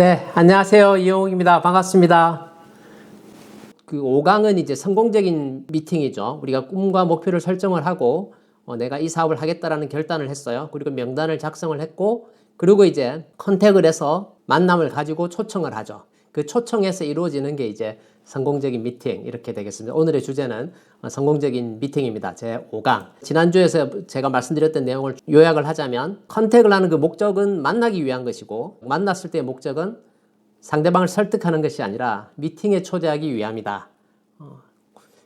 네, 안녕하세요. 이용욱입니다. 반갑습니다. 그 5강은 이제 성공적인 미팅이죠. 우리가 꿈과 목표를 설정을 하고 내가 이 사업을 하겠다라는 결단을 했어요. 그리고 명단을 작성을 했고, 그리고 이제 컨택을 해서 만남을 가지고 초청을 하죠. 그 초청에서 이루어지는 게 이제 성공적인 미팅 이렇게 되겠습니다. 오늘의 주제는 성공적인 미팅입니다. 제 5강. 지난주에서 제가 말씀드렸던 내용을 요약을 하자면, 컨택을 하는 그 목적은 만나기 위한 것이고, 만났을 때의 목적은 상대방을 설득하는 것이 아니라 미팅에 초대하기 위함이다.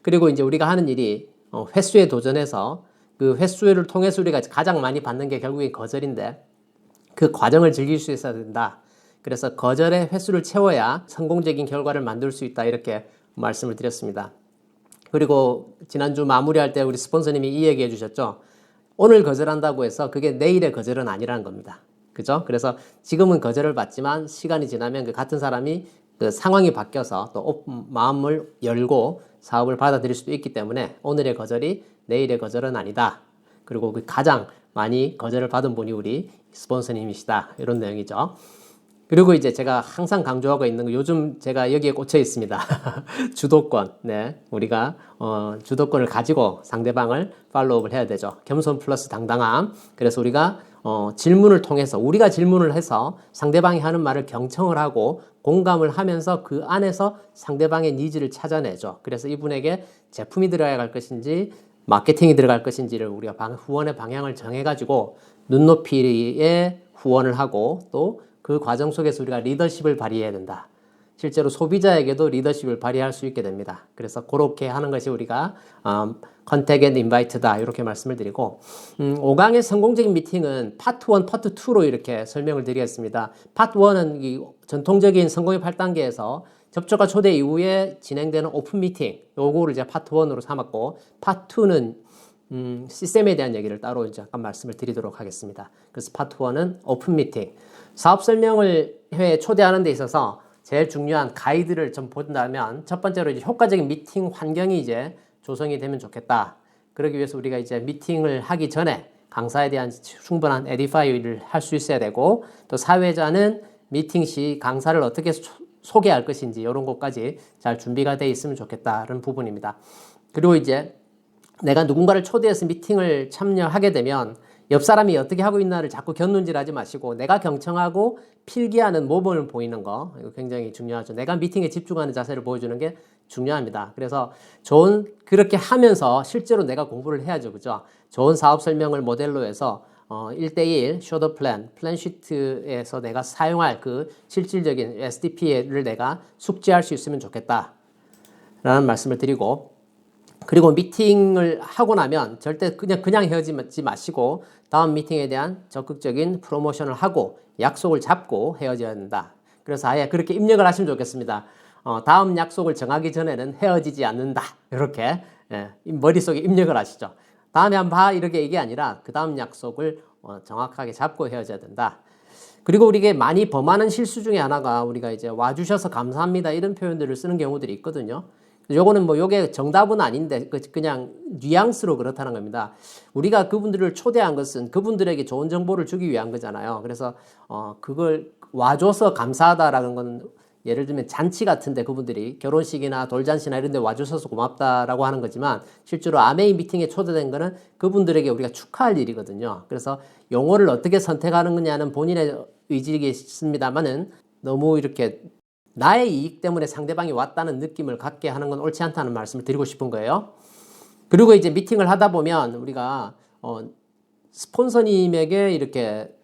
그리고 이제 우리가 하는 일이 횟수에 도전해서 그 횟수를 통해서 우리가 가장 많이 받는 게 결국에 거절인데, 그 과정을 즐길 수 있어야 된다. 그래서 거절의 횟수를 채워야 성공적인 결과를 만들 수 있다, 이렇게 말씀을 드렸습니다. 그리고 지난주 마무리할 때 우리 스폰서님이 이 얘기 해주셨죠. 오늘 거절한다고 해서 그게 내일의 거절은 아니라는 겁니다. 그죠? 그래서 지금은 거절을 받지만 시간이 지나면 그 같은 사람이 그 상황이 바뀌어서 또 마음을 열고 사업을 받아들일 수도 있기 때문에 오늘의 거절이 내일의 거절은 아니다. 그리고 그 가장 많이 거절을 받은 분이 우리 스폰서님이시다, 이런 내용이죠. 그리고 이제 제가 항상 강조하고 있는 거, 요즘 제가 여기에 꽂혀 있습니다. 주도권. 네. 우리가, 주도권을 가지고 상대방을 팔로우업을 해야 되죠. 겸손 플러스 당당함. 그래서 우리가, 질문을 통해서, 우리가 질문을 해서 상대방이 하는 말을 경청을 하고 공감을 하면서 그 안에서 상대방의 니즈를 찾아내죠. 그래서 이분에게 제품이 들어갈 것인지, 마케팅이 들어갈 것인지를 우리가 후원의 방향을 정해가지고 눈높이에 후원을 하고, 또 그 과정 속에서 우리가 리더십을 발휘해야 된다. 실제로 소비자에게도 리더십을 발휘할 수 있게 됩니다. 그래서 그렇게 하는 것이 우리가 컨택 앤 인바이트다, 이렇게 말씀을 드리고, 5강의 성공적인 미팅은 파트 1, 파트 2로 이렇게 설명을 드리겠습니다. 파트 1은 이 전통적인 성공의 8단계에서 접촉과 초대 이후에 진행되는 오픈 미팅, 요거를 이제 파트 1으로 삼았고, 파트 2는 시스템에 대한 얘기를 따로 이제 잠깐 말씀을 드리도록 하겠습니다. 그래서 파트 1은 오픈 미팅. 사업 설명을 회에 초대하는 데 있어서 제일 중요한 가이드를 좀 본다면, 첫 번째로 이제 효과적인 미팅 환경이 이제 조성이 되면 좋겠다. 그러기 위해서 우리가 이제 미팅을 하기 전에 강사에 대한 충분한 에디파이를 할 수 있어야 되고, 또 사회자는 미팅 시 강사를 어떻게 소개할 것인지 이런 것까지 잘 준비가 되어 있으면 좋겠다는 부분입니다. 그리고 이제 내가 누군가를 초대해서 미팅을 참여하게 되면 옆 사람이 어떻게 하고 있나를 자꾸 곁눈질하지 마시고 내가 경청하고 필기하는 모범을 보이는 거, 이거 굉장히 중요하죠. 내가 미팅에 집중하는 자세를 보여주는 게 중요합니다. 그래서 그렇게 하면서 실제로 내가 공부를 해야죠. 그죠? 좋은 사업 설명을 모델로 해서 1대1 쇼더 플랜 시트에서 내가 사용할 그 실질적인 SDP를 내가 숙지할 수 있으면 좋겠다, 라는 말씀을 드리고, 그리고 미팅을 하고 나면 절대 그냥 헤어지지 마시고 다음 미팅에 대한 적극적인 프로모션을 하고 약속을 잡고 헤어져야 된다. 그래서 아예 그렇게 입력을 하시면 좋겠습니다. 다음 약속을 정하기 전에는 헤어지지 않는다, 이렇게 머릿속에 입력을 하시죠. 다음에 한번 봐, 이렇게 얘기 아니라 그 다음 약속을 정확하게 잡고 헤어져야 된다. 그리고 우리가 많이 범하는 실수 중에 하나가, 우리가 이제 와주셔서 감사합니다, 이런 표현들을 쓰는 경우들이 있거든요. 요거는 요게 정답은 아닌데 그냥 뉘앙스로 그렇다는 겁니다. 우리가 그분들을 초대한 것은 그분들에게 좋은 정보를 주기 위한 거잖아요. 그래서 그걸 와줘서 감사하다라는 건, 예를 들면 잔치 같은데 그분들이 결혼식이나 돌잔치나 이런 데 와주셔서 고맙다라고 하는 거지만, 실제로 아메이 미팅에 초대된 거는 그분들에게 우리가 축하할 일이거든요. 그래서 용어를 어떻게 선택하는 거냐는 본인의 의지겠습니다만은, 너무 이렇게 나의 이익 때문에 상대방이 왔다는 느낌을 갖게 하는 건 옳지 않다는 말씀을 드리고 싶은 거예요. 그리고 이제 미팅을 하다 보면 우리가 스폰서님에게 이렇게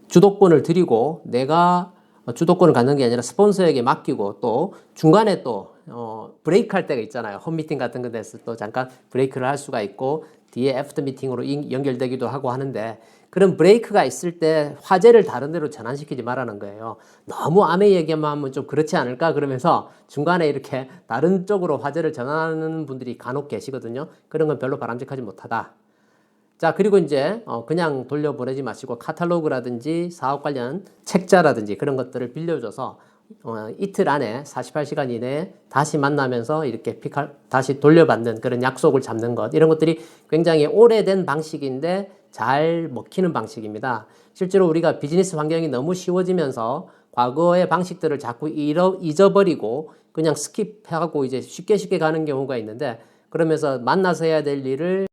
주도권을 드리고, 내가 주도권을 갖는 게 아니라 스폰서에게 맡기고, 또 중간에 또 브레이크 할 때가 있잖아요. 홈미팅 같은 데서 또 잠깐 브레이크를 할 수가 있고, 뒤에 애프터 미팅으로 연결되기도 하고 하는데, 그런 브레이크가 있을 때 화제를 다른 데로 전환시키지 말라는 거예요. 너무 아메 얘기만 하면 좀 그렇지 않을까 그러면서 중간에 이렇게 다른 쪽으로 화제를 전환하는 분들이 간혹 계시거든요. 그런 건 별로 바람직하지 못하다. 자, 그리고 이제 그냥 돌려보내지 마시고 카탈로그라든지 사업 관련 책자라든지 그런 것들을 빌려줘서 이틀 안에 48시간 이내에 다시 만나면서 이렇게 다시 돌려받는 그런 약속을 잡는 것, 이런 것들이 굉장히 오래된 방식인데 잘 먹히는 방식입니다. 실제로 우리가 비즈니스 환경이 너무 쉬워지면서 과거의 방식들을 자꾸 잊어버리고 그냥 스킵하고 이제 쉽게 가는 경우가 있는데, 그러면서 만나서 해야 될 일을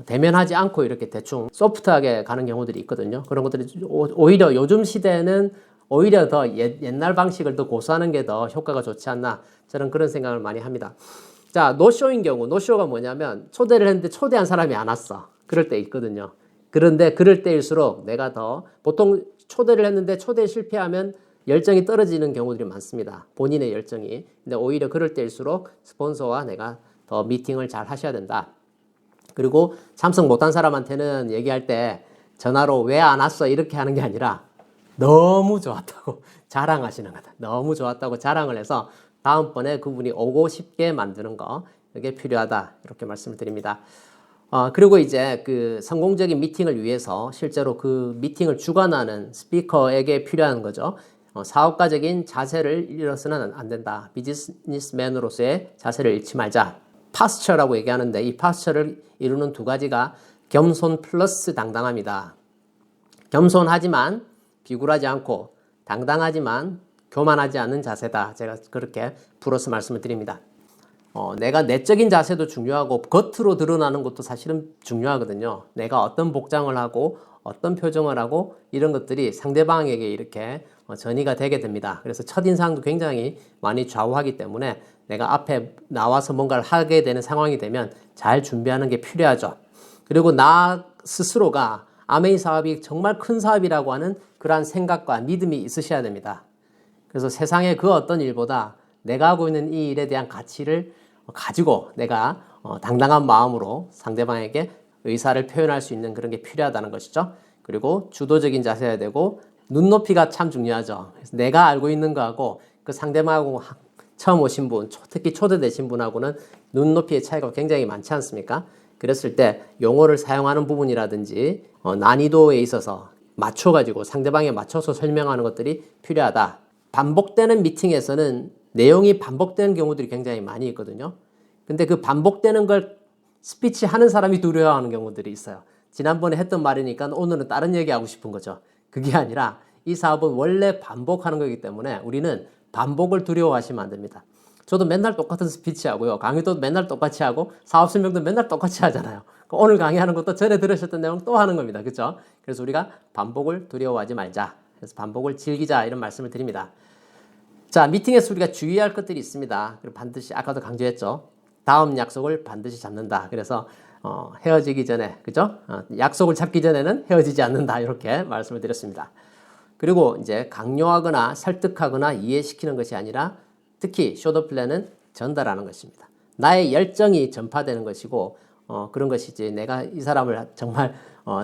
대면하지 않고 이렇게 대충 소프트하게 가는 경우들이 있거든요. 그런 것들이 오히려 요즘 시대에는 오히려 더 옛날 방식을 더 고수하는 게 더 효과가 좋지 않나, 저는 그런 생각을 많이 합니다. 자, 노쇼인 경우, 노쇼가 뭐냐면 초대를 했는데 초대한 사람이 안 왔어. 그럴 때 있거든요. 그런데 그럴 때일수록 내가 더, 보통 초대를 했는데 초대에 실패하면 열정이 떨어지는 경우들이 많습니다. 본인의 열정이. 근데 오히려 그럴 때일수록 스폰서와 내가 더 미팅을 잘 하셔야 된다. 그리고 참석 못한 사람한테는 얘기할 때 전화로 왜 안 왔어 이렇게 하는 게 아니라 너무 좋았다고 자랑하시는 거다. 너무 좋았다고 자랑을 해서 다음번에 그분이 오고 싶게 만드는 거, 이게 필요하다, 이렇게 말씀을 드립니다. 그리고 이제 그 성공적인 미팅을 위해서 실제로 그 미팅을 주관하는 스피커에게 필요한 거죠. 사업가적인 자세를 잃어서는 안 된다. 비즈니스맨으로서의 자세를 잃지 말자. 파스처라고 얘기하는데, 이 파스처를 이루는 두 가지가 겸손 플러스 당당합니다. 겸손하지만 비굴하지 않고, 당당하지만 교만하지 않는 자세다. 제가 그렇게 불어서 말씀을 드립니다. 내가 내적인 자세도 중요하고 겉으로 드러나는 것도 사실은 중요하거든요. 내가 어떤 복장을 하고 어떤 표정을 하고 이런 것들이 상대방에게 이렇게 전이가 되게 됩니다. 그래서 첫인상도 굉장히 많이 좌우하기 때문에 내가 앞에 나와서 뭔가를 하게 되는 상황이 되면 잘 준비하는 게 필요하죠. 그리고 나 스스로가 아메이 사업이 정말 큰 사업이라고 하는 그러한 생각과 믿음이 있으셔야 됩니다. 그래서 세상의 그 어떤 일보다 내가 하고 있는 이 일에 대한 가치를 가지고 내가 당당한 마음으로 상대방에게 의사를 표현할 수 있는 그런 게 필요하다는 것이죠. 그리고 주도적인 자세여야 되고, 눈높이가 참 중요하죠. 그래서 내가 알고 있는 거하고 그 상대방하고 처음 오신 분, 특히 초대되신 분하고는 눈높이의 차이가 굉장히 많지 않습니까? 그랬을 때 용어를 사용하는 부분이라든지 난이도에 있어서 맞춰가지고 상대방에 맞춰서 설명하는 것들이 필요하다. 반복되는 미팅에서는 내용이 반복되는 경우들이 굉장히 많이 있거든요. 근데 그 반복되는 걸 스피치 하는 사람이 두려워하는 경우들이 있어요. 지난번에 했던 말이니까 오늘은 다른 얘기하고 싶은 거죠. 그게 아니라 이 사업은 원래 반복하는 거기 때문에 우리는 반복을 두려워하시면 안 됩니다. 저도 맨날 똑같은 스피치 하고요. 강의도 맨날 똑같이 하고 사업 설명도 맨날 똑같이 하잖아요. 오늘 강의하는 것도 전에 들으셨던 내용 또 하는 겁니다. 그렇죠? 그래서 우리가 반복을 두려워하지 말자. 그래서 반복을 즐기자, 이런 말씀을 드립니다. 자, 미팅에서 우리가 주의할 것들이 있습니다. 그리고 반드시, 아까도 강조했죠. 다음 약속을 반드시 잡는다. 그래서 헤어지기 전에, 그죠? 약속을 잡기 전에는 헤어지지 않는다. 이렇게 말씀을 드렸습니다. 그리고 이제 강요하거나 설득하거나 이해시키는 것이 아니라 특히 쇼더 플랜은 전달하는 것입니다. 나의 열정이 전파되는 것이고, 그런 것이지 내가 이 사람을 정말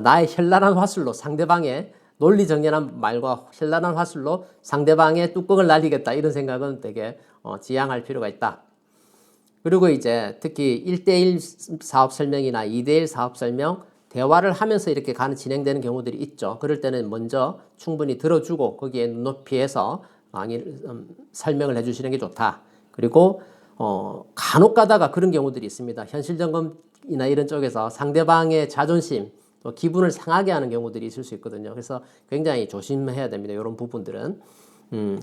나의 현란한 화술로, 상대방의 논리정연한 말과 현란한 화술로 상대방의 뚜껑을 날리겠다, 이런 생각은 되게 지양할 필요가 있다. 그리고 이제 특히 1대1 사업 설명이나 2대1 사업 설명, 대화를 하면서 이렇게 진행되는 경우들이 있죠. 그럴 때는 먼저 충분히 들어주고 거기에 눈높이에서 설명을 해주시는 게 좋다. 그리고 간혹 가다가 그런 경우들이 있습니다. 현실점검이나 이런 쪽에서 상대방의 자존심, 또 기분을 상하게 하는 경우들이 있을 수 있거든요. 그래서 굉장히 조심해야 됩니다. 이런 부분들은.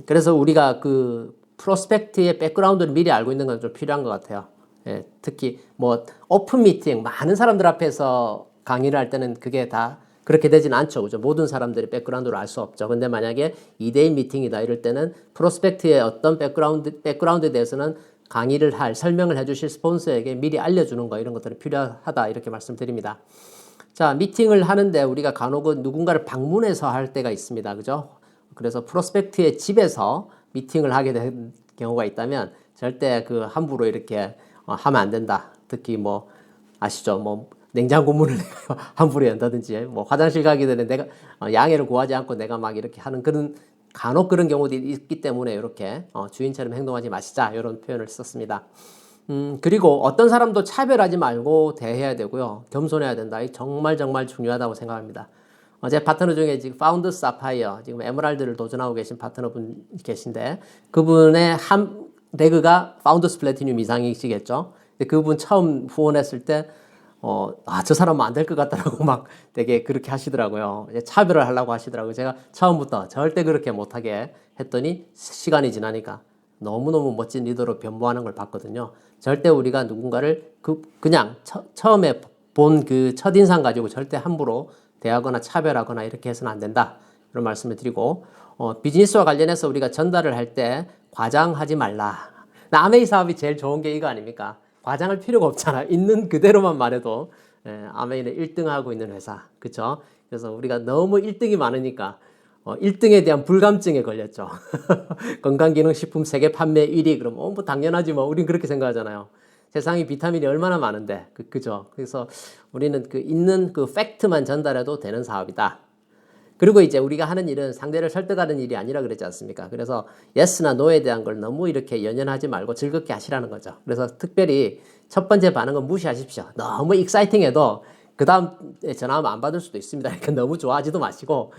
그래서 우리가 그 프로스펙트의 백그라운드를 미리 알고 있는 건 좀 필요한 것 같아요. 예, 특히 뭐 오픈 미팅, 많은 사람들 앞에서 강의를 할 때는 그게 다 그렇게 되진 않죠. 그죠? 모든 사람들이 백그라운드를 알 수 없죠. 근데 만약에 2대1 미팅이다 이럴 때는 프로스펙트의 어떤 백그라운드에 대해서는 강의를 설명을 해주실 스폰서에게 미리 알려주는 거, 이런 것들은 필요하다, 이렇게 말씀드립니다. 자, 미팅을 하는데 우리가 간혹은 누군가를 방문해서 할 때가 있습니다. 그죠? 그래서 프로스펙트의 집에서 미팅을 하게 된 경우가 있다면 절대 그 함부로 이렇게 하면 안 된다. 특히 뭐 아시죠? 뭐 냉장고 문을 함부로 연다든지, 뭐 화장실 가기 전에 내가 양해를 구하지 않고 내가 막 이렇게 하는 그런 간혹 그런 경우들이 있기 때문에 이렇게 주인처럼 행동하지 마시자, 이런 표현을 썼습니다. 그리고 어떤 사람도 차별하지 말고 대해야 되고요. 겸손해야 된다. 이 정말 중요하다고 생각합니다. 제 파트너 중에 지금 파운드 사파이어, 지금 에메랄드를 도전하고 계신 파트너분 계신데, 그분의 한 레그가 파운더스 플래티늄 이상이시겠죠. 근데 그분 처음 후원했을 때 저 사람은 안 될 것 같다라고 막 되게 그렇게 하시더라고요. 이제 차별을 하려고 하시더라고요. 제가 처음부터 절대 그렇게 못하게 했더니 시간이 지나니까 너무너무 멋진 리더로 변모하는 걸 봤거든요. 절대 우리가 누군가를 그냥 처음에 본 그 첫인상 가지고 절대 함부로 대하거나 차별하거나 이렇게 해서는 안 된다. 이런 말씀을 드리고, 비즈니스와 관련해서 우리가 전달을 할 때 과장하지 말라. 아메이 사업이 제일 좋은 게 이거 아닙니까? 과장할 필요가 없잖아. 있는 그대로만 말해도 아메이는 1등하고 있는 회사. 그쵸? 그래서 우리가 너무 1등이 많으니까 1등에 대한 불감증에 걸렸죠. 건강기능식품 세계 판매 1위. 그럼 뭐 당연하지 뭐. 우린 그렇게 생각하잖아요. 세상에 비타민이 얼마나 많은데. 그죠? 그래서 우리는 있는 그 팩트만 전달해도 되는 사업이다. 그리고 이제 우리가 하는 일은 상대를 설득하는 일이 아니라 그랬지 않습니까? 그래서 yes나 no에 대한 걸 너무 이렇게 연연하지 말고 즐겁게 하시라는 거죠. 그래서 특별히 첫 번째 반응은 무시하십시오. 너무 익사이팅해도 그 다음 전화하면 안 받을 수도 있습니다. 그러니까 너무 좋아하지도 마시고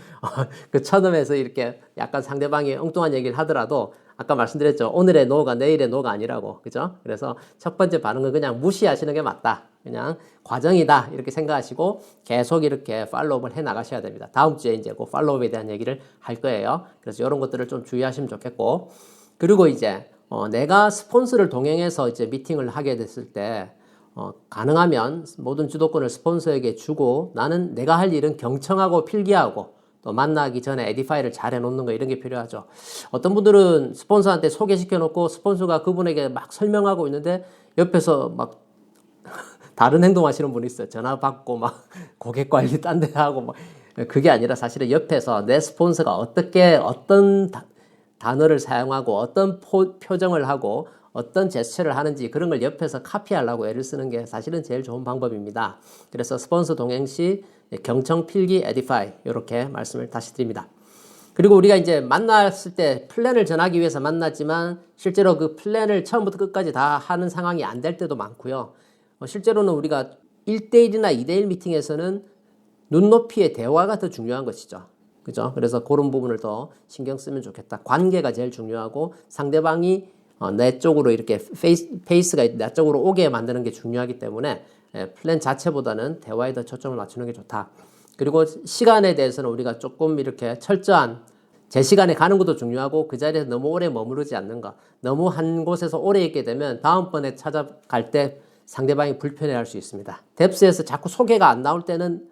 그 처음에서 이렇게 약간 상대방이 엉뚱한 얘기를 하더라도 아까 말씀드렸죠. 오늘의 no가 내일의 no가 아니라고. 그죠? 그래서 첫 번째 반응은 그냥 무시하시는 게 맞다. 그냥 과정이다. 이렇게 생각하시고 계속 이렇게 팔로우업을 해 나가셔야 됩니다. 다음 주에 이제 그 팔로우업에 대한 얘기를 할 거예요. 그래서 이런 것들을 좀 주의하시면 좋겠고. 그리고 이제 내가 스폰서를 동행해서 이제 미팅을 하게 됐을 때 가능하면 모든 주도권을 스폰서에게 주고 나는 내가 할 일은 경청하고 필기하고 또 만나기 전에 에디파이를 잘 해놓는 거 이런 게 필요하죠. 어떤 분들은 스폰서한테 소개시켜 놓고 스폰서가 그분에게 막 설명하고 있는데 옆에서 막 다른 행동하시는 분이 있어요. 전화 받고 막 고객 관리 딴 데 하고 막 그게 아니라 사실은 옆에서 내 스폰서가 어떤 단어를 사용하고 어떤 표정을 하고 어떤 제스처를 하는지 그런 걸 옆에서 카피하려고 애를 쓰는 게 사실은 제일 좋은 방법입니다. 그래서 스폰서 동행 시 경청, 필기, 에디파이 이렇게 말씀을 다시 드립니다. 그리고 우리가 이제 만났을 때 플랜을 전하기 위해서 만났지만 실제로 그 플랜을 처음부터 끝까지 다 하는 상황이 안 될 때도 많고요. 실제로는 우리가 1대1이나 2대1 미팅에서는 눈높이의 대화가 더 중요한 것이죠. 그죠? 그래서 그런 부분을 더 신경 쓰면 좋겠다. 관계가 제일 중요하고 상대방이 내 쪽으로 이렇게 페이스가 내 쪽으로 오게 만드는 게 중요하기 때문에 플랜 자체보다는 대화에 더 초점을 맞추는 게 좋다. 그리고 시간에 대해서는 우리가 조금 이렇게 철저한 제 시간에 가는 것도 중요하고 그 자리에서 너무 오래 머무르지 않는 것. 너무 한 곳에서 오래 있게 되면 다음번에 찾아갈 때 상대방이 불편해할 수 있습니다. 뎁스에서 자꾸 소개가 안 나올 때는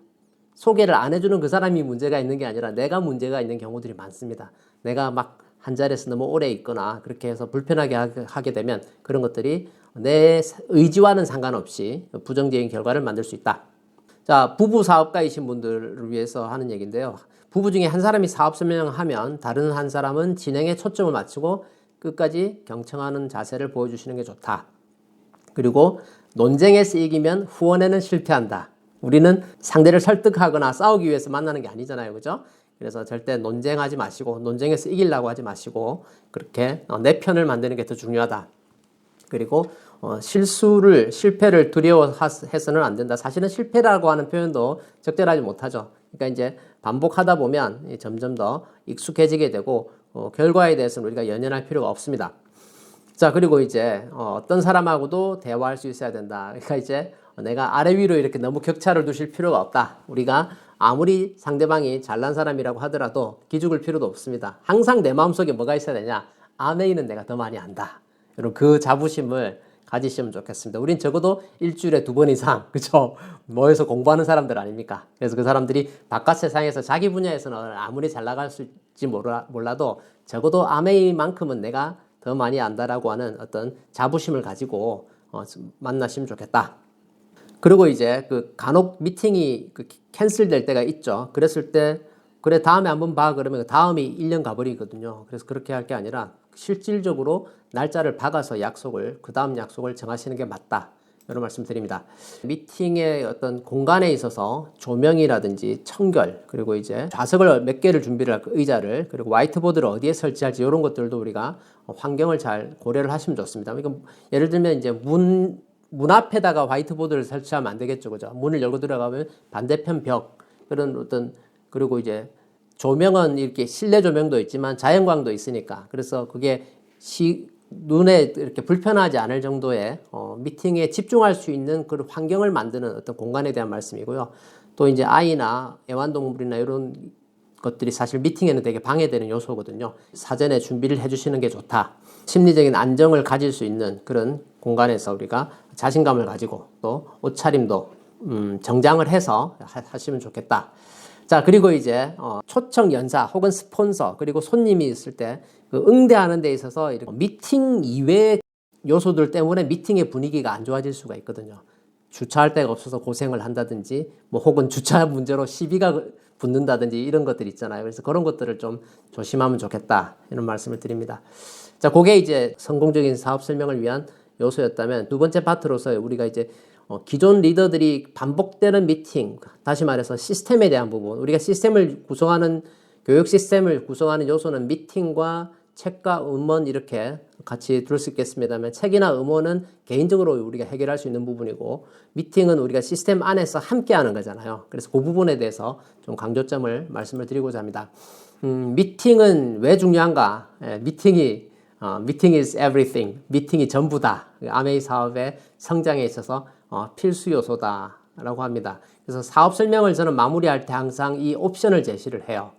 소개를 안 해주는 그 사람이 문제가 있는 게 아니라 내가 문제가 있는 경우들이 많습니다. 내가 막 한 자리에서 너무 오래 있거나 그렇게 해서 불편하게 하게 되면 그런 것들이 내 의지와는 상관없이 부정적인 결과를 만들 수 있다. 자, 부부 사업가이신 분들을 위해서 하는 얘기인데요. 부부 중에 한 사람이 사업 설명하면 다른 한 사람은 진행에 초점을 맞추고 끝까지 경청하는 자세를 보여주시는 게 좋다. 그리고 논쟁에서 이기면 후원에는 실패한다. 우리는 상대를 설득하거나 싸우기 위해서 만나는 게 아니잖아요. 그죠? 그래서 절대 논쟁하지 마시고 논쟁에서 이기려고 하지 마시고 그렇게 내 편을 만드는 게 더 중요하다. 그리고 실패를 두려워해서는 안 된다. 사실은 실패라고 하는 표현도 적절하지 못하죠. 그러니까 이제 반복하다 보면 점점 더 익숙해지게 되고 결과에 대해서는 우리가 연연할 필요가 없습니다. 자, 그리고 이제 어떤 사람하고도 대화할 수 있어야 된다. 그러니까 이제 내가 아래 위로 이렇게 너무 격차를 두실 필요가 없다. 우리가 아무리 상대방이 잘난 사람이라고 하더라도 기죽을 필요도 없습니다. 항상 내 마음속에 뭐가 있어야 되냐? 아메이는 내가 더 많이 안다. 여러분 그 자부심을 가지시면 좋겠습니다. 우린 적어도 일주일에 2번 이상, 그죠? 모여서 공부하는 사람들 아닙니까? 그래서 그 사람들이 바깥 세상에서 자기 분야에서는 아무리 잘 나갈 수 있을지 몰라도 적어도 아메이만큼은 내가 더 많이 안다라고 하는 어떤 자부심을 가지고 만나시면 좋겠다. 그리고 이제 그 간혹 미팅이 캔슬될 때가 있죠. 그랬을 때 그래 다음에 한번 봐 그러면 다음이 1년 가버리거든요. 그래서 그렇게 할 게 아니라 실질적으로 날짜를 박아서 그 다음 약속을 정하시는 게 맞다. 이런 말씀 드립니다. 미팅의 어떤 공간에 있어서 조명이라든지 청결, 그리고 이제 좌석을 몇 개를 준비를 할까, 의자를, 그리고 화이트보드를 어디에 설치할지 이런 것들도 우리가 환경을 잘 고려를 하시면 좋습니다. 그러니까 예를 들면 이제 문 앞에다가 화이트보드를 설치하면 안 되겠죠. 그죠? 문을 열고 들어가면 반대편 벽, 그리고 이제 조명은 이렇게 실내 조명도 있지만 자연광도 있으니까. 그래서 그게 눈에 이렇게 불편하지 않을 정도의 미팅에 집중할 수 있는 그런 환경을 만드는 어떤 공간에 대한 말씀이고요. 또 이제 아이나 애완동물이나 이런 것들이 사실 미팅에는 되게 방해되는 요소거든요. 사전에 준비를 해주시는 게 좋다. 심리적인 안정을 가질 수 있는 그런 공간에서 우리가 자신감을 가지고 또 옷차림도 정장을 해서 하시면 좋겠다. 자, 그리고 이제 초청 연사 혹은 스폰서 그리고 손님이 있을 때 그 응대하는 데 있어서 미팅 이외의 요소들 때문에 미팅의 분위기가 안 좋아질 수가 있거든요. 주차할 데가 없어서 고생을 한다든지 뭐 혹은 주차 문제로 시비가 붙는다든지 이런 것들 있잖아요. 그래서 그런 것들을 좀 조심하면 좋겠다 이런 말씀을 드립니다. 자, 그게 이제 성공적인 사업 설명을 위한 요소였다면 두 번째 파트로서 우리가 이제 기존 리더들이 반복되는 미팅, 다시 말해서 시스템에 대한 부분, 우리가 시스템을 구성하는 교육 시스템을 구성하는 요소는 미팅과 책과 음원 이렇게 같이 둘 수 있겠습니다만 책이나 음원은 개인적으로 우리가 해결할 수 있는 부분이고 미팅은 우리가 시스템 안에서 함께 하는 거잖아요. 그래서 그 부분에 대해서 좀 강조점을 말씀을 드리고자 합니다. 미팅은 왜 중요한가? 미팅이 meeting is everything. 미팅이 전부다. 아메이 사업의 성장에 있어서 필수 요소다라고 합니다. 그래서 사업 설명을 저는 마무리할 때 항상 이 옵션을 제시를 해요.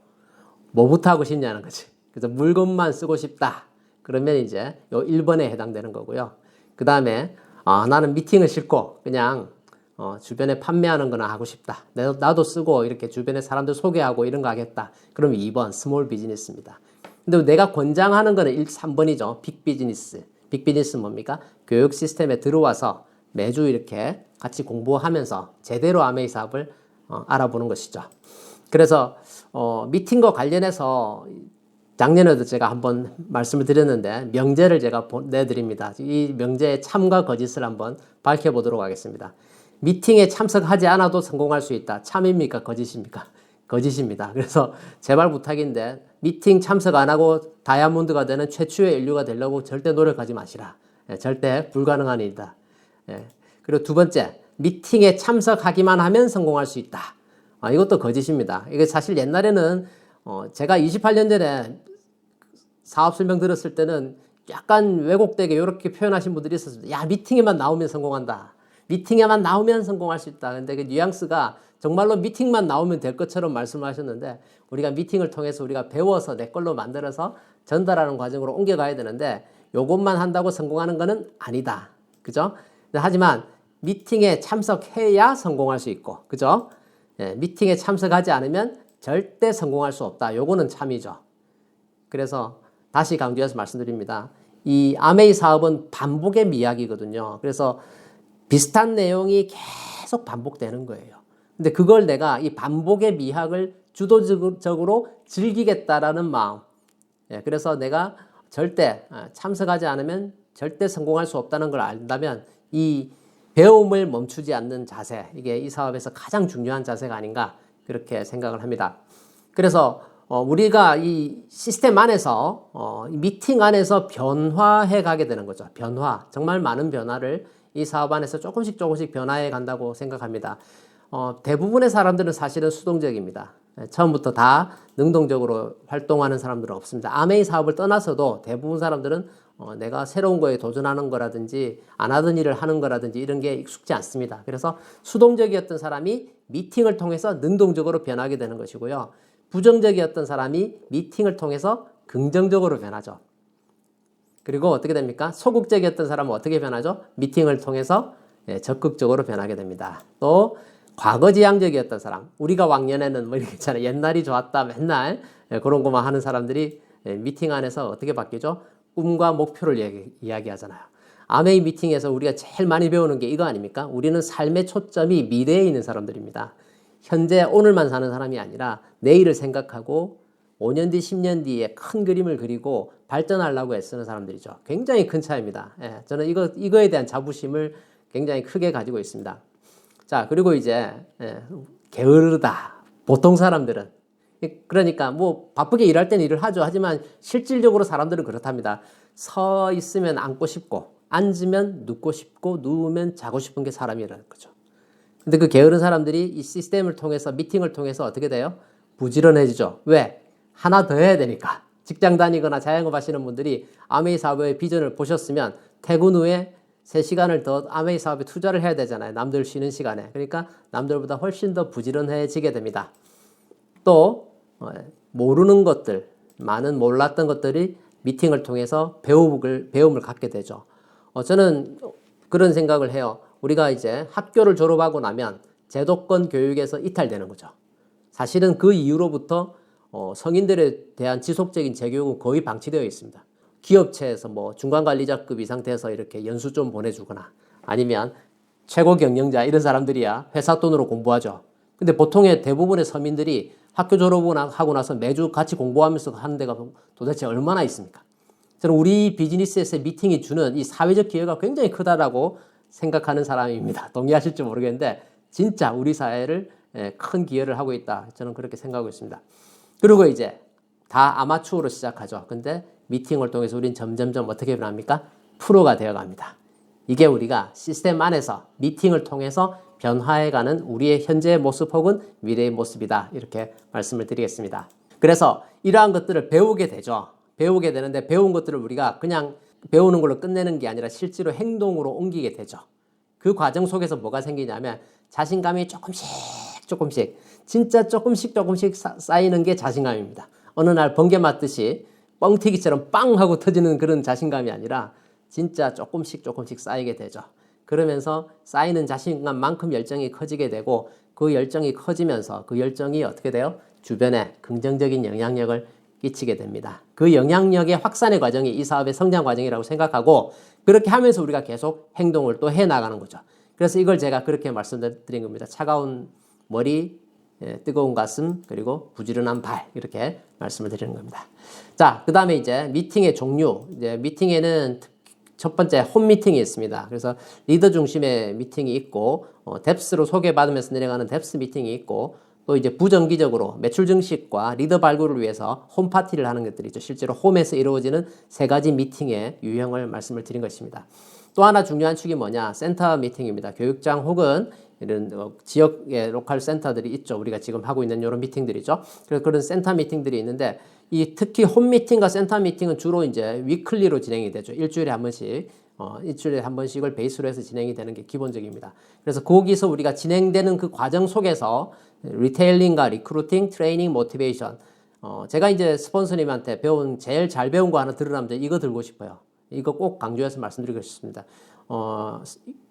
뭐부터 하고 싶냐는 거지. 그래서 물건만 쓰고 싶다. 그러면 이제 요 1번에 해당되는 거고요. 그 다음에 나는 미팅을 싫고 그냥 주변에 판매하는 거나 하고 싶다. 나도 쓰고 이렇게 주변에 사람들 소개하고 이런 거 하겠다. 그럼 2번 스몰 비즈니스입니다. 근데 내가 권장하는 거는 3번이죠. 빅 비즈니스. 빅 비즈니스 뭡니까? 교육 시스템에 들어와서 매주 이렇게 같이 공부하면서 제대로 아메이 사업을 알아보는 것이죠. 그래서 미팅과 관련해서 작년에도 제가 한번 말씀을 드렸는데 명제를 제가 내드립니다. 이 명제의 참과 거짓을 한번 밝혀보도록 하겠습니다. 미팅에 참석하지 않아도 성공할 수 있다. 참입니까? 거짓입니까? 거짓입니다. 그래서 제발 부탁인데 미팅 참석 안 하고 다이아몬드가 되는 최초의 인류가 되려고 절대 노력하지 마시라. 절대 불가능한 일이다. 그리고 두 번째, 미팅에 참석하기만 하면 성공할 수 있다. 이것도 거짓입니다. 이게 사실 옛날에는 제가 28년 전에 사업 설명 들었을 때는 약간 왜곡되게 이렇게 표현하신 분들이 있었습니다. 야, 미팅에만 나오면 성공한다. 미팅에만 나오면 성공할 수 있다. 근데 그 뉘앙스가 정말로 미팅만 나오면 될 것처럼 말씀하셨는데 우리가 미팅을 통해서 우리가 배워서 내 걸로 만들어서 전달하는 과정으로 옮겨가야 되는데 요것만 한다고 성공하는 거는 아니다. 그죠? 하지만 미팅에 참석해야 성공할 수 있고, 그죠? 미팅에 참석하지 않으면 절대 성공할 수 없다. 요거는 참이죠. 그래서 다시 강조해서 말씀드립니다. 이 아메이 사업은 반복의 미학이거든요. 그래서 비슷한 내용이 계속 반복되는 거예요. 근데 그걸 내가 이 반복의 미학을 주도적으로 즐기겠다라는 마음. 그래서 내가 절대 참석하지 않으면 절대 성공할 수 없다는 걸 안다면 이 배움을 멈추지 않는 자세, 이게 이 사업에서 가장 중요한 자세가 아닌가 그렇게 생각을 합니다. 그래서 우리가 이 시스템 안에서 미팅 안에서 변화해 가게 되는 거죠. 변화, 정말 많은 변화를 이 사업 안에서 조금씩 변화해 간다고 생각합니다. 대부분의 사람들은 사실은 수동적입니다. 처음부터 다 능동적으로 활동하는 사람들은 없습니다. 아메이 사업을 떠나서도 대부분 사람들은 내가 새로운 거에 도전하는 거라든지 안 하던 일을 하는 거라든지 이런 게 익숙지 않습니다. 그래서 수동적이었던 사람이 미팅을 통해서 능동적으로 변하게 되는 것이고요. 부정적이었던 사람이 미팅을 통해서 긍정적으로 변하죠. 그리고 어떻게 됩니까? 소극적이었던 사람은 어떻게 변하죠? 미팅을 통해서 적극적으로 변하게 됩니다. 또 과거지향적이었던 사람, 우리가 왕년에는 뭐 이렇게 있잖아요. 옛날이 좋았다 맨날 그런 것만 하는 사람들이 미팅 안에서 어떻게 바뀌죠? 꿈과 목표를 이야기하잖아요. 아메이 미팅에서 우리가 제일 많이 배우는 게 이거 아닙니까? 우리는 삶의 초점이 미래에 있는 사람들입니다. 현재 오늘만 사는 사람이 아니라 내일을 생각하고 5년 뒤, 10년 뒤에 큰 그림을 그리고 발전하려고 애쓰는 사람들이죠. 굉장히 큰 차이입니다. 저는 이거에 대한 자부심을 굉장히 크게 가지고 있습니다. 자, 그리고 이제 게으르다. 보통 사람들은. 그러니까 뭐 바쁘게 일할 때는 일을 하죠. 하지만 실질적으로 사람들은 그렇답니다. 서 있으면 앉고 싶고 앉으면 눕고 싶고 누우면 자고 싶은 게 사람이라는 거죠. 근데 그 게으른 사람들이 이 시스템을 통해서 미팅을 통해서 어떻게 돼요? 부지런해지죠. 왜? 하나 더 해야 되니까. 직장 다니거나 자영업 하시는 분들이 아메이 사업의 비전을 보셨으면 퇴근 후에 3시간을 더 아메이 사업에 투자를 해야 되잖아요. 남들 쉬는 시간에. 그러니까 남들보다 훨씬 더 부지런해지게 됩니다. 또 모르는 것들, 많은 몰랐던 것들이 미팅을 통해서 배움을 갖게 되죠. 저는 그런 생각을 해요. 우리가 이제 학교를 졸업하고 나면 제도권 교육에서 이탈되는 거죠. 사실은 그 이후로부터 성인들에 대한 지속적인 재교육은 거의 방치되어 있습니다. 기업체에서 뭐 중간관리자급 이상 돼서 이렇게 연수 좀 보내주거나 아니면 최고 경영자 이런 사람들이야 회사 돈으로 공부하죠. 근데 보통의 대부분의 서민들이 학교 졸업하고 나서 매주 같이 공부하면서 하는 데가 도대체 얼마나 있습니까? 저는 우리 비즈니스에서의 미팅이 주는 이 사회적 기회가 굉장히 크다라고 생각하는 사람입니다. 동의하실지 모르겠는데 진짜 우리 사회를 큰 기여를 하고 있다. 저는 그렇게 생각하고 있습니다. 그리고 이제 다 아마추어로 시작하죠. 근데 미팅을 통해서 우린 점점점 어떻게 변합니까? 프로가 되어갑니다. 이게 우리가 시스템 안에서 미팅을 통해서 변화해가는 우리의 현재의 모습 혹은 미래의 모습이다. 이렇게 말씀을 드리겠습니다. 그래서 이러한 것들을 배우게 되죠. 배우게 되는데 배운 것들을 우리가 그냥 배우는 걸로 끝내는 게 아니라 실제로 행동으로 옮기게 되죠. 그 과정 속에서 뭐가 생기냐면 자신감이 조금씩 진짜 조금씩 쌓이는 게 자신감입니다. 어느 날 번개 맞듯이 뻥튀기처럼 빵 하고 터지는 그런 자신감이 아니라 진짜 조금씩 쌓이게 되죠. 그러면서 쌓이는 자신감만큼 열정이 커지게 되고 그 열정이 커지면서 그 열정이 어떻게 돼요? 주변에 긍정적인 영향력을 끼치게 됩니다. 그 영향력의 확산의 과정이 이 사업의 성장 과정이라고 생각하고 그렇게 하면서 우리가 계속 행동을 또 해나가는 거죠. 그래서 이걸 제가 그렇게 말씀드린 겁니다. 차가운 머리, 뜨거운 가슴, 그리고 부지런한 발 이렇게 말씀을 드리는 겁니다. 자, 그 다음에 이제 미팅의 종류. 이제 미팅에는 첫 번째 홈 미팅이 있습니다. 그래서 리더 중심의 미팅이 있고 뎁스로 소개받으면서 내려가는 뎁스 미팅이 있고 또 이제 부정기적으로 매출 증식과 리더 발굴을 위해서 홈 파티를 하는 것들이죠. 실제로 홈에서 이루어지는 3가지 미팅의 유형을 말씀을 드린 것입니다. 또 하나 중요한 축이 뭐냐? 센터 미팅입니다. 교육장 혹은 이런 지역의 로컬 센터들이 있죠. 우리가 지금 하고 있는 이런 미팅들이죠. 그래서 그런 센터 미팅들이 있는데 특히 홈 미팅과 센터 미팅은 주로 이제 위클리로 진행이 되죠. 일주일에 한 번씩을 베이스로 해서 진행이 되는 게 기본적입니다. 그래서 거기서 우리가 진행되는 그 과정 속에서 리테일링과 리크루팅, 트레이닝, 모티베이션. 제가 이제 스폰서님한테 제일 잘 배운 거 하나 들으라면 이거 들고 싶어요. 이거 꼭 강조해서 말씀드리고 싶습니다.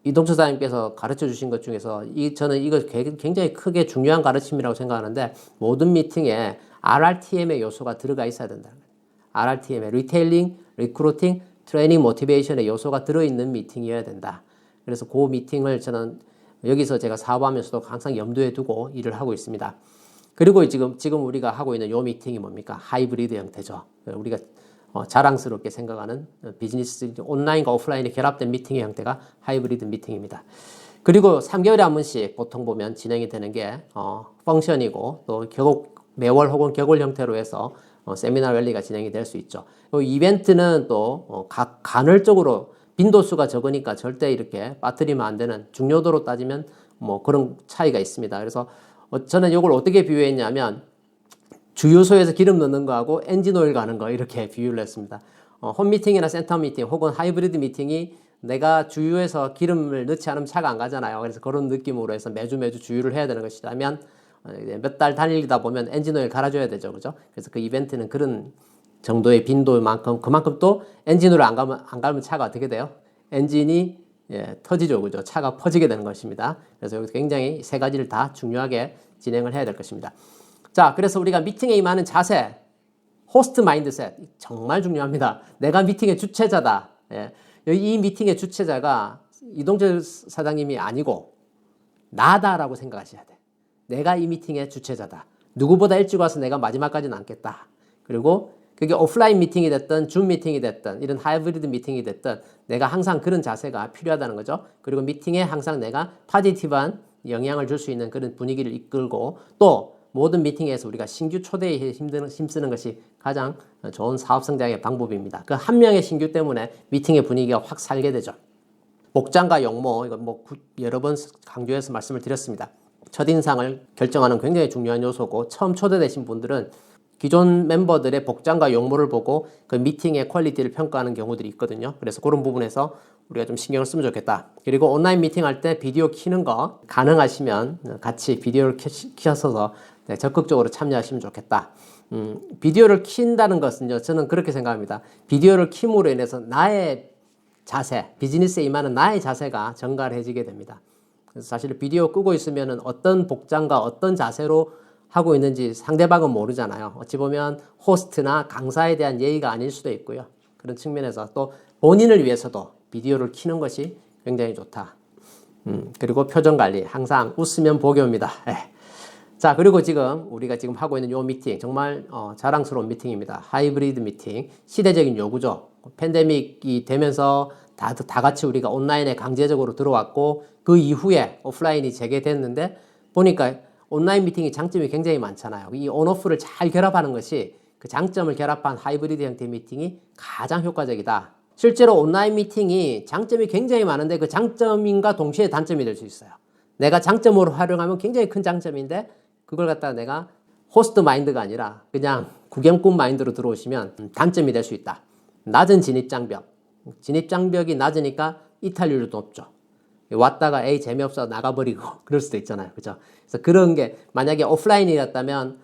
이동철 사장님께서 가르쳐 주신 것 중에서 저는 이거 굉장히 크게 중요한 가르침이라고 생각하는데 모든 미팅에 RRTM의 요소가 들어가 있어야 된다는 거예요. RRTM의 리테일링, 리크루팅, 트레이닝, 모티베이션의 요소가 들어있는 미팅이어야 된다. 그래서 그 미팅을 저는 여기서 제가 사업하면서도 항상 염두에 두고 일을 하고 있습니다. 그리고 지금 우리가 하고 있는 요 미팅이 뭡니까? 하이브리드 형태죠. 우리가 자랑스럽게 생각하는 비즈니스 온라인과 오프라인이 결합된 미팅의 형태가 하이브리드 미팅입니다. 그리고 3개월에 한 번씩 보통 보면 진행이 되는 게 펑션이고 또 매월 혹은 격월 형태로 해서 세미나 랠리가 진행이 될 수 있죠. 이벤트는 또 간헐적으로 빈도수가 적으니까 절대 이렇게 빠뜨리면 안 되는 중요도로 따지면 뭐 그런 차이가 있습니다. 그래서 저는 이걸 어떻게 비유했냐면 주유소에서 기름 넣는 거하고 엔진 오일 가는 거 이렇게 비유를 했습니다. 홈 미팅이나 센터 미팅 혹은 하이브리드 미팅이 내가 주유해서 기름을 넣지 않으면 차가 안 가잖아요. 그래서 그런 느낌으로 해서 매주 주유를 해야 되는 것이라면 몇 달 달리다 보면 엔진 오일 갈아줘야 되죠. 그죠? 그래서 그 이벤트는 그런 정도의 빈도만큼 그만큼 또 엔진 오일 안 가면 차가 어떻게 돼요? 엔진이 터지죠. 그죠? 차가 퍼지게 되는 것입니다. 그래서 여기서 굉장히 3가지를 다 중요하게 진행을 해야 될 것입니다. 자, 그래서 우리가 미팅에 임하는 자세, 호스트 마인드셋 정말 중요합니다. 내가 미팅의 주체자다. 이 미팅의 주체자가 이동철 사장님이 아니고 나다라고 생각하셔야 돼. 내가 이 미팅의 주체자다. 누구보다 일찍 와서 내가 마지막까지 남겠다. 그리고 그게 오프라인 미팅이 됐든 줌 미팅이 됐든 이런 하이브리드 미팅이 됐든 내가 항상 그런 자세가 필요하다는 거죠. 그리고 미팅에 항상 내가 포지티브한 영향을 줄 수 있는 그런 분위기를 이끌고 또 모든 미팅에서 우리가 신규 초대에 힘쓰는 것이 가장 좋은 사업 성장의 방법입니다. 그 한 명의 신규 때문에 미팅의 분위기가 확 살게 되죠. 복장과 용모, 이거 여러 번 강조해서 말씀을 드렸습니다. 첫인상을 결정하는 굉장히 중요한 요소고 처음 초대되신 분들은 기존 멤버들의 복장과 용모를 보고 그 미팅의 퀄리티를 평가하는 경우들이 있거든요. 그래서 그런 부분에서 우리가 좀 신경을 쓰면 좋겠다. 그리고 온라인 미팅 할 때 비디오 켜는 거 가능하시면 같이 비디오를 켜셔서 적극적으로 참여하시면 좋겠다. 비디오를 킨다는 것은요, 저는 그렇게 생각합니다. 비디오를 킴으로 인해서 나의 자세, 비즈니스에 임하는 나의 자세가 정갈해지게 됩니다. 그래서 사실 비디오 끄고 있으면 어떤 복장과 어떤 자세로 하고 있는지 상대방은 모르잖아요. 어찌 보면 호스트나 강사에 대한 예의가 아닐 수도 있고요. 그런 측면에서 또 본인을 위해서도 비디오를 켜는 것이 굉장히 좋다. 그리고 표정 관리, 항상 웃으면 복이 옵니다. 자, 그리고 지금 우리가 지금 하고 있는 이 미팅 정말 자랑스러운 미팅입니다. 하이브리드 미팅, 시대적인 요구죠. 팬데믹이 되면서 다 같이 우리가 온라인에 강제적으로 들어왔고 그 이후에 오프라인이 재개됐는데 보니까 온라인 미팅이 장점이 굉장히 많잖아요. 이 온오프를 잘 결합하는 것이 그 장점을 결합한 하이브리드 형태의 미팅이 가장 효과적이다. 실제로 온라인 미팅이 장점이 굉장히 많은데 그 장점인가 동시에 단점이 될 수 있어요. 내가 장점으로 활용하면 굉장히 큰 장점인데 그걸 갖다가 내가 호스트 마인드가 아니라 그냥 구경꾼 마인드로 들어오시면 단점이 될 수 있다. 낮은 진입장벽. 진입장벽이 낮으니까 이탈률도 높죠. 왔다가 에이 재미없어 나가버리고 그럴 수도 있잖아요. 그죠? 그래서 그런 게 만약에 오프라인이었다면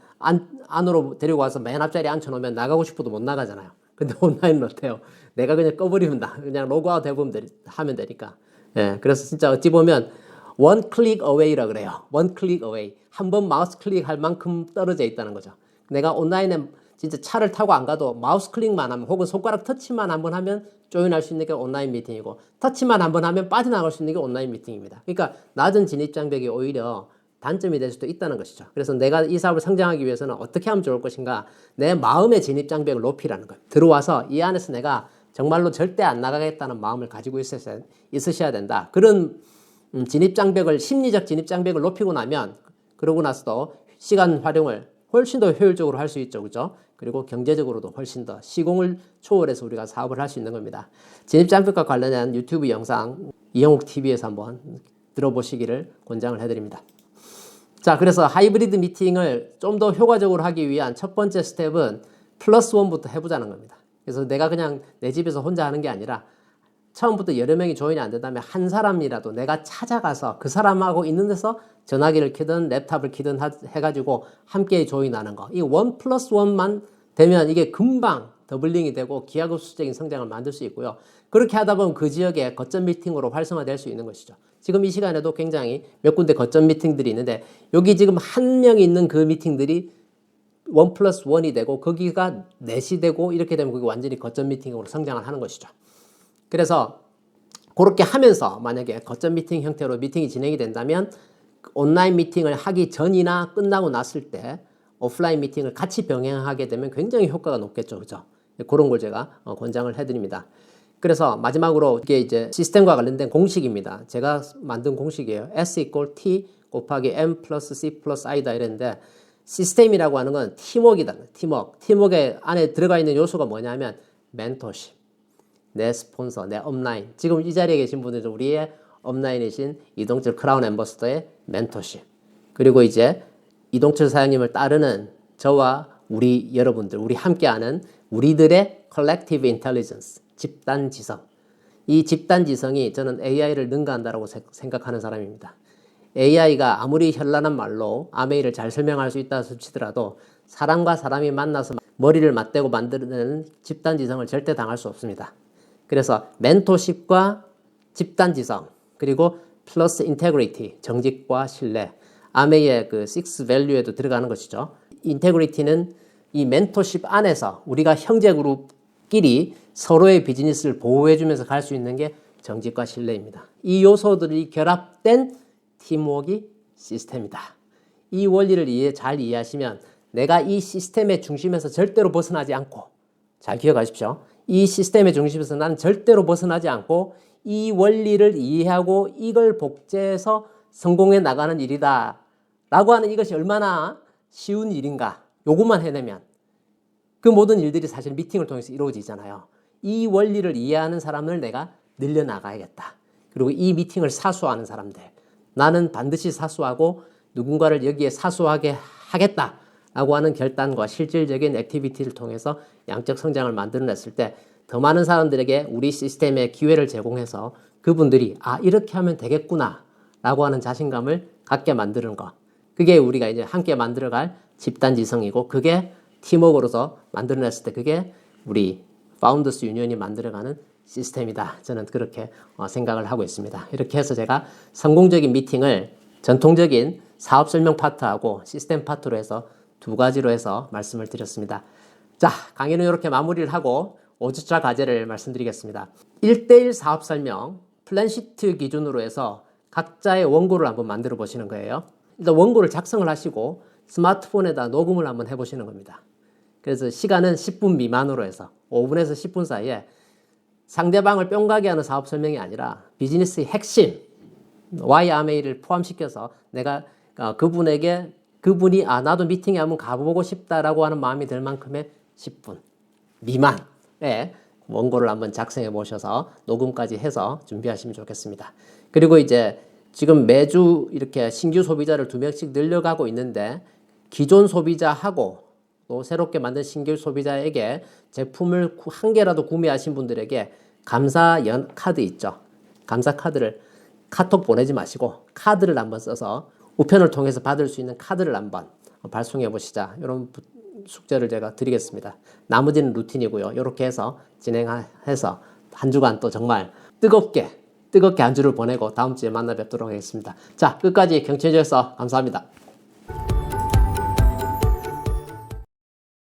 안으로 데리고 와서 맨 앞자리에 앉혀놓으면 나가고 싶어도 못 나가잖아요. 근데 온라인은 어때요? 내가 그냥 꺼버리면 그냥 로그아웃 하면 되니까. 예, 그래서 진짜 어찌 보면 one click away라 그래요. one click away. 한 번 마우스 클릭할 만큼 떨어져 있다는 거죠. 내가 온라인에 진짜 차를 타고 안 가도 마우스 클릭만 하면 혹은 손가락 터치만 한번 하면 조인할 수 있는 게 온라인 미팅이고 터치만 한번 하면 빠져나갈 수 있는 게 온라인 미팅입니다. 그러니까 낮은 진입장벽이 오히려 단점이 될 수도 있다는 것이죠. 그래서 내가 이 사업을 성장하기 위해서는 어떻게 하면 좋을 것인가? 내 마음의 진입장벽을 높이라는 거예요. 들어와서 이 안에서 내가 정말로 절대 안 나가겠다는 마음을 가지고 있으셔야 된다. 그런 진입장벽을, 심리적 진입장벽을 높이고 나면 그러고 나서도 시간 활용을 훨씬 더 효율적으로 할 수 있죠. 그죠? 그리고 경제적으로도 훨씬 더 시공을 초월해서 우리가 사업을 할 수 있는 겁니다. 진입장벽과 관련한 유튜브 영상 이영욱 TV에서 한번 들어보시기를 권장을 해드립니다. 자, 그래서 하이브리드 미팅을 좀 더 효과적으로 하기 위한 첫 번째 스텝은 플러스 원부터 해보자는 겁니다. 그래서 내가 그냥 내 집에서 혼자 하는 게 아니라 처음부터 여러 명이 조인이 안 된다면 한 사람이라도 내가 찾아가서 그 사람하고 있는 데서 전화기를 켜든 랩탑을 켜든 해가지고 함께 조인하는 거. 이 원 플러스 원만 되면 이게 금방 더블링이 되고 기하급수적인 성장을 만들 수 있고요. 그렇게 하다 보면 그 지역에 거점 미팅으로 활성화될 수 있는 것이죠. 지금 이 시간에도 굉장히 몇 군데 거점 미팅들이 있는데 여기 지금 한 명이 있는 그 미팅들이 원 플러스 원이 되고 거기가 넷이 되고 이렇게 되면 그게 완전히 거점 미팅으로 성장을 하는 것이죠. 그래서 그렇게 하면서 만약에 거점 미팅 형태로 미팅이 진행이 된다면 온라인 미팅을 하기 전이나 끝나고 났을 때 오프라인 미팅을 같이 병행하게 되면 굉장히 효과가 높겠죠. 그죠? 그런 걸 제가 권장을 해드립니다. 그래서 마지막으로 이게 이제 시스템과 관련된 공식입니다. 제가 만든 공식이에요. S equal T 곱하기 M 플러스 C 플러스 I다 이랬는데 시스템이라고 하는 건 팀워크이다. 팀워크. 팀워크에 안에 들어가 있는 요소가 뭐냐면 멘토십. 내 스폰서, 내 업라인. 지금 이 자리에 계신 분들은 우리의 업라인이신 이동철 크라운 앰버서더의 멘토십. 그리고 이제 이동철 사장님을 따르는 저와 우리 여러분들, 우리 함께하는 우리들의 collective intelligence, 집단지성. 이 집단지성이 저는 AI를 능가한다고 생각하는 사람입니다. AI가 아무리 현란한 말로 아메이를 잘 설명할 수 있다 치더라도 사람과 사람이 만나서 머리를 맞대고 만드는 집단지성을 절대 당할 수 없습니다. 그래서 멘토십과 집단지성 그리고 플러스 인테그리티 정직과 신뢰 아메이의 그 6 밸류에도 들어가는 것이죠. 인테그리티는 이 멘토십 안에서 우리가 형제 그룹끼리 서로의 비즈니스를 보호해주면서 갈 수 있는 게 정직과 신뢰입니다. 이 요소들이 결합된 팀워크 시스템이다. 이 원리를 잘 이해하시면 내가 이 시스템의 중심에서 절대로 벗어나지 않고 잘 기억하십시오. 이 시스템의 중심에서 나는 절대로 벗어나지 않고 이 원리를 이해하고 이걸 복제해서 성공해 나가는 일이다 라고 하는 이것이 얼마나 쉬운 일인가. 요것만 해내면 그 모든 일들이 사실 미팅을 통해서 이루어지잖아요. 이 원리를 이해하는 사람을 내가 늘려나가야겠다. 그리고 이 미팅을 사수하는 사람들 나는 반드시 사수하고 누군가를 여기에 사수하게 하겠다 라고 하는 결단과 실질적인 액티비티를 통해서 양적 성장을 만들어냈을 때 더 많은 사람들에게 우리 시스템에 기회를 제공해서 그분들이 이렇게 하면 되겠구나 라고 하는 자신감을 갖게 만드는 것. 그게 우리가 이제 함께 만들어갈 집단지성이고, 그게 팀워크로서 만들어냈을 때 그게 우리 파운더스 유니언이 만들어가는 시스템이다. 저는 그렇게 생각을 하고 있습니다. 이렇게 해서 제가 성공적인 미팅을 전통적인 사업 설명 파트하고 시스템 파트로 해서 두 가지로 해서 말씀을 드렸습니다. 자, 강의는 이렇게 마무리를 하고 5주차 과제를 말씀드리겠습니다. 1대1 사업 설명 플랜시트 기준으로 해서 각자의 원고를 한번 만들어 보시는 거예요. 일단 원고를 작성을 하시고 스마트폰에다 녹음을 한번 해보시는 겁니다. 그래서 시간은 10분 미만으로 해서 5분에서 10분 사이에 상대방을 뿅가게 하는 사업 설명이 아니라 비즈니스의 핵심 YMA를 포함시켜서 내가 그분이 나도 미팅에 한번 가보고 싶다라고 하는 마음이 들 만큼의 10분 미만의 원고를 한번 작성해 보셔서 녹음까지 해서 준비하시면 좋겠습니다. 그리고 이제 지금 매주 이렇게 신규 소비자를 2명씩 늘려가고 있는데, 기존 소비자하고 또 새롭게 만든 신규 소비자에게 제품을 한 개라도 구매하신 분들에게 감사 카드 있죠. 감사 카드를 카톡 보내지 마시고 카드를 한번 써서 우편을 통해서 받을 수 있는 카드를 한번 발송해 보시자. 이런 숙제를 제가 드리겠습니다. 나머지는 루틴이고요. 이렇게 해서 진행해서 한 주간 또 정말 뜨겁게 한 주를 보내고 다음 주에 만나 뵙도록 하겠습니다. 자, 끝까지 경청해 주셔서 감사합니다.